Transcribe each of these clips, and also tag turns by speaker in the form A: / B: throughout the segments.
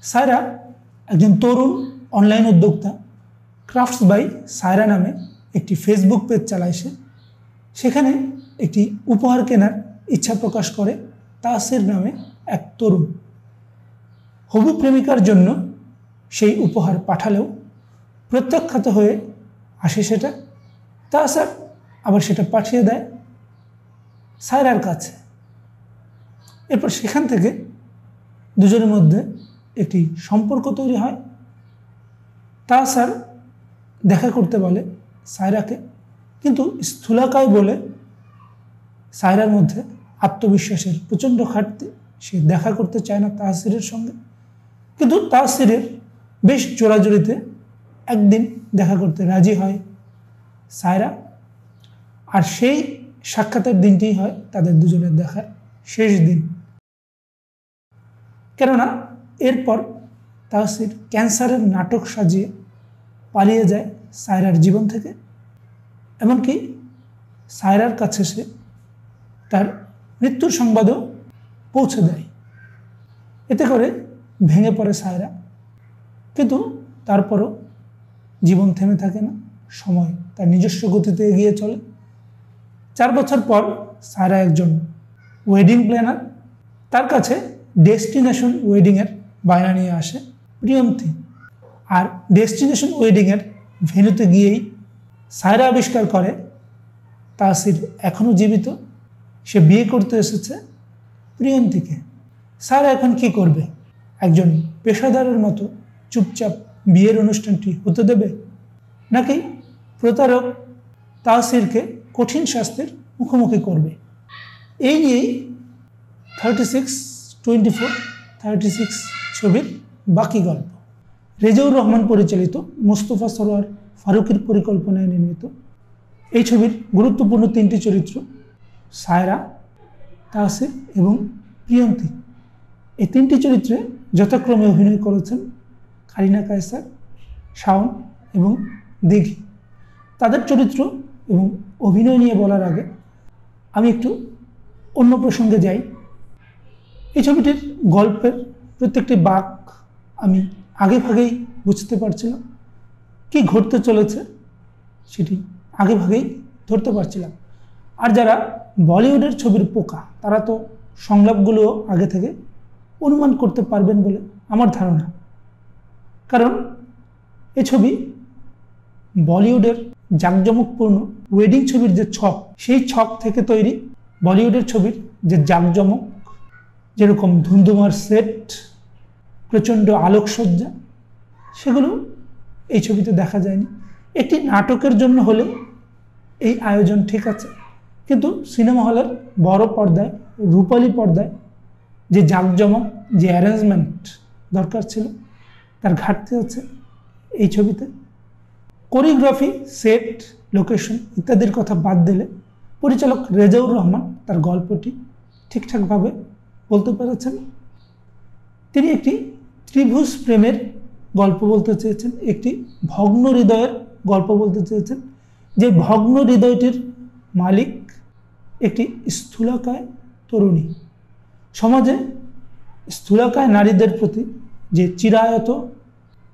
A: সায়রা একজন তরুণ অনলাইন উদ্যোক্তা। Crafts by Saira নামে একটি ফেসবুক পেজ চালায় সে। সেখানে একটি উপহার কেনার ইচ্ছা প্রকাশ করে তাসির নামে এক তরুণ। হবু প্রেমিকার জন্য সেই উপহার পাঠালেও প্রত্যাখ্যাত হয়ে আসে সেটা। তাসির আবার সেটা পাঠিয়ে দেয় সায়রার কাছে। এরপর সেখান থেকে দুজনের মধ্যে একটি সম্পর্ক তৈরি হয়। তাসির দেখা করতে বলে সায়রাকে, কিন্তু স্থূলকায় বলে সায়রার মধ্যে আত্মবিশ্বাসের প্রচণ্ড ঘাটতি, সে দেখা করতে চায় না তাসিরের সঙ্গে। কিন্তু তাসিরের বেশ জোরাজুরিতে একদিন দেখা করতে রাজি হয় সায়রা। আর সেই সাক্ষাতের দিনটি হয় তাদের দুজনের দেখার শেষ দিন। কেননা এরপর তাসির ক্যান্সারের নাটক সাজিয়ে পালিয়ে যায় সায়রার জীবন থেকে। এমনকি সায়রার কাছে সে তার মৃত্যুর সংবাদও পৌঁছে দেয়। এতে করে ভেঙে পড়ে সায়রা, কিন্তু তারপরও জীবন থেমে থাকে না, সময় তার নিজস্ব গতিতে এগিয়ে চলে। 4 বছর পর সায়রা একজন ওয়েডিং প্ল্যানার। তার কাছে ডেস্টিনেশন ওয়েডিংয়ের বায়না নিয়ে আসে প্রিয়ন্তী। আর ডেস্টিনেশন ওয়েডিংয়ের ভেন্যুতে গিয়েই সায়রা আবিষ্কার করে তাসির এখনও জীবিত, সে বিয়ে করতে এসেছে প্রিয়ন্তীকে। সায়রা এখন কি করবে? একজন পেশাদারের মতো চুপচাপ বিয়ের অনুষ্ঠানটি হতে দেবে, নাকি প্রতারক তাসিরকে কঠিন শাস্তির মুখোমুখি করবে? এই নিয়েই 36 ছবির বাকি গল্প। রেজাউর রহমান পরিচালিত, মোস্তফা সরোয়ার ফারুকের পরিকল্পনায় নির্মিত এই ছবির গুরুত্বপূর্ণ 3টি চরিত্র সায়রা, তাসির এবং প্রিয়ন্তী। এই 3টি চরিত্রে যথাক্রমে অভিনয় করেছেন কারিনা কায়সার, শাওন এবং দিঘি। তাদের চরিত্র এবং অভিনয় নিয়ে বলার আগে আমি একটু অন্য প্রসঙ্গে যাই। এই ছবিটির গল্পের প্রত্যেকটি বাঁক আমি আগেভাগেই বুঝতে পারছিলাম, কি ঘটতে চলেছে সেটি আগেভাগেই ধরতে পারছিলাম। আর যারা বলিউডের ছবির পোকা, তারা তো সংলাপগুলো আগে থেকে অনুমান করতে পারবেন বলে আমার ধারণা। কারণ এই ছবি বলিউডের জাঁকজমকপূর্ণ ওয়েডিং ছবির যে ছক, সেই ছক থেকে তৈরি। বলিউডের ছবির যে জাঁকজমক, যেরকম ধুন্ধুমার সেট, প্রচণ্ড আলোকসজ্জা, সেগুলো এই ছবিতে দেখা যায়নি। একটি নাটকের জন্য হলে এই আয়োজন ঠিক আছে, কিন্তু সিনেমা হলের বড় পর্দায়, রূপালী পর্দায় যে জাঁকজমক, যে অ্যারেঞ্জমেন্ট দরকার ছিল, তার ঘাটতি আছে এই ছবিতে। কোরিওগ্রাফি, সেট, লোকেশন ইত্যাদির কথা বাদ দিলে পরিচালক রেজাউর রহমান তার গল্পটি ঠিকঠাকভাবে বলতে পেরেছেন। তিনি একটি ত্রিভুজ প্রেমের গল্প বলতে চেয়েছেন, একটি ভগ্ন হৃদয়ের গল্প বলতে চেয়েছেন, যে ভগ্ন হৃদয়টির মালিক একটি স্থূলকায় তরুণী। সমাজে স্থূলকায় নারীদের প্রতি যে চিরায়ত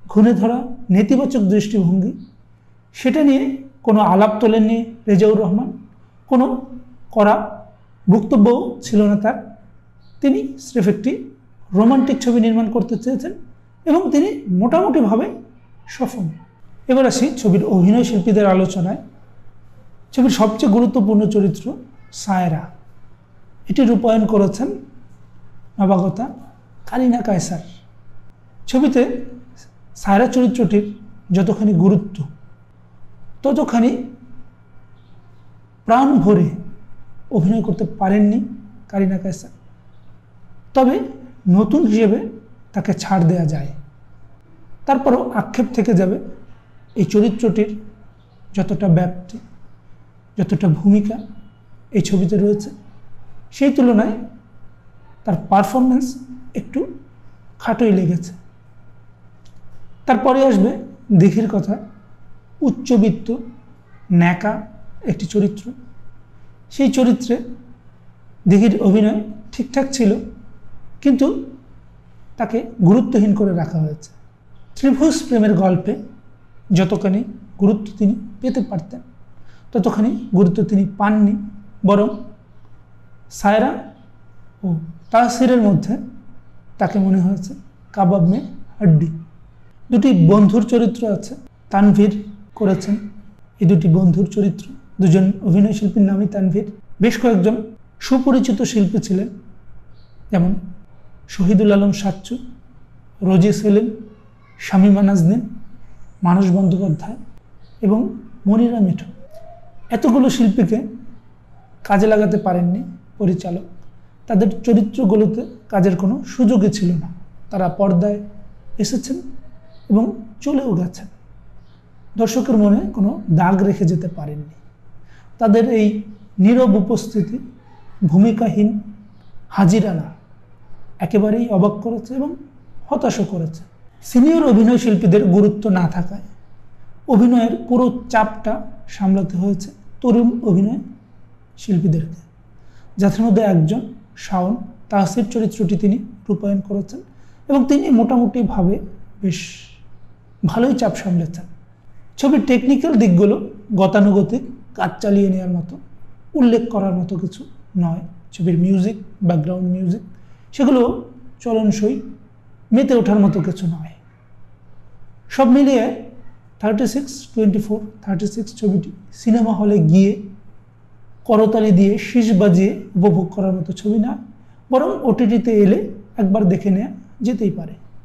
A: ঘুণে ধরা নেতিবাচক দৃষ্টিভঙ্গি, সেটা নিয়ে কোনো আলাপ তোলেননি রেজাউর রহমান, কোনো কড়া বক্তব্যও ছিল না তার। তিনি স্রেফ একটি রোমান্টিক ছবি নির্মাণ করতে চেয়েছেন এবং তিনি মোটামুটিভাবে সফল। এবার আসি ছবির অভিনয় শিল্পীদের আলোচনায়। ছবির সবচেয়ে গুরুত্বপূর্ণ চরিত্র সায়রা, এটি রূপায়ণ করেছেন নবাগতা কারিনা কায়সার। ছবিতে সায়রা চরিত্রটির যতখানি গুরুত্ব, ততখানি প্রাণ ভরে অভিনয় করতে পারেননি কারিনা কায়সার। তবে নতুন হিসেবে তাকে ছাড় দেওয়া যায়। তারপরও আক্ষেপ থেকে যাবে এই চরিত্রটির যতটা ব্যাপ্তি, যতটা ভূমিকা এই ছবিতে রয়েছে, সেই তুলনায় তার পারফরমেন্স একটু খাটোই লেগেছে। তারপরে আসবে দিঘির কথা। উচ্চবিত্ত ন্যাকা একটি চরিত্র, সেই চরিত্রে দিঘির অভিনয় ঠিকঠাক ছিল, কিন্তু তাকে গুরুত্বহীন করে রাখা হয়েছে। ত্রিভুজ প্রেমের গল্পে যতখানি গুরুত্ব তিনি পেতে পারতেন ততখানি গুরুত্ব তিনি পাননি, বরং সায়রা ও তাহসিরের মধ্যে তাকে মনে হয়েছে কাবাব মে হাড্ডি। দুটি বন্ধুর চরিত্র আছে, তানভীর করেছেন এই দুটি বন্ধুর চরিত্র। দুজন অভিনয় শিল্পীর নামই তানভীর। বেশ কয়েকজন সুপরিচিত শিল্পী ছিলেন, যেমন শহীদুল আলম সাচ্চু, রোজি সেলিম, শামীমা নাজনীন, মানস বন্দ্যোপাধ্যায় এবং মনিরা মিঠু। এতগুলো শিল্পীকে কাজে লাগাতে পারেননি পরিচালক। তাদের চরিত্রগুলোতে কাজের কোনো সুযোগই ছিল না। তারা পর্দায় এসেছেন এবং চলেও গেছেন, দর্শকের মনে কোনো দাগ রেখে যেতে পারেননি। তাদের এই নীরব উপস্থিতি, ভূমিকাহীন হাজিরানা একেবারেই অবাক করেছে এবং হতাশও করেছে। সিনিয়র অভিনয় শিল্পীদের গুরুত্ব না থাকায় অভিনয়ের পুরো চাপটা সামলাতে হয়েছে তরুণ অভিনয় শিল্পীদেরকে, যাদের মধ্যে একজন শাওন। তাহসির চরিত্রটি তিনি রূপায়ণ করেছেন এবং তিনি মোটামুটিভাবে বেশ ভালোই চাপ সামলেছেন। ছবির টেকনিক্যাল দিকগুলো গতানুগতিক, কাজ চালিয়ে নেওয়ার মতো, উল্লেখ করার মতো কিছু নয়। ছবির মিউজিক, ব্যাকগ্রাউন্ড মিউজিক, সেগুলো চলনসই, মেতে ওঠার মতো কিছু নয়। সব মিলিয়ে 36 ছবিটি সিনেমা হলে গিয়ে করতালি দিয়ে শীষ বাজিয়ে উপভোগ করার মতো ছবি না, বরং ওটিটিতে এলে একবার দেখে নেওয়া যেতেই পারে।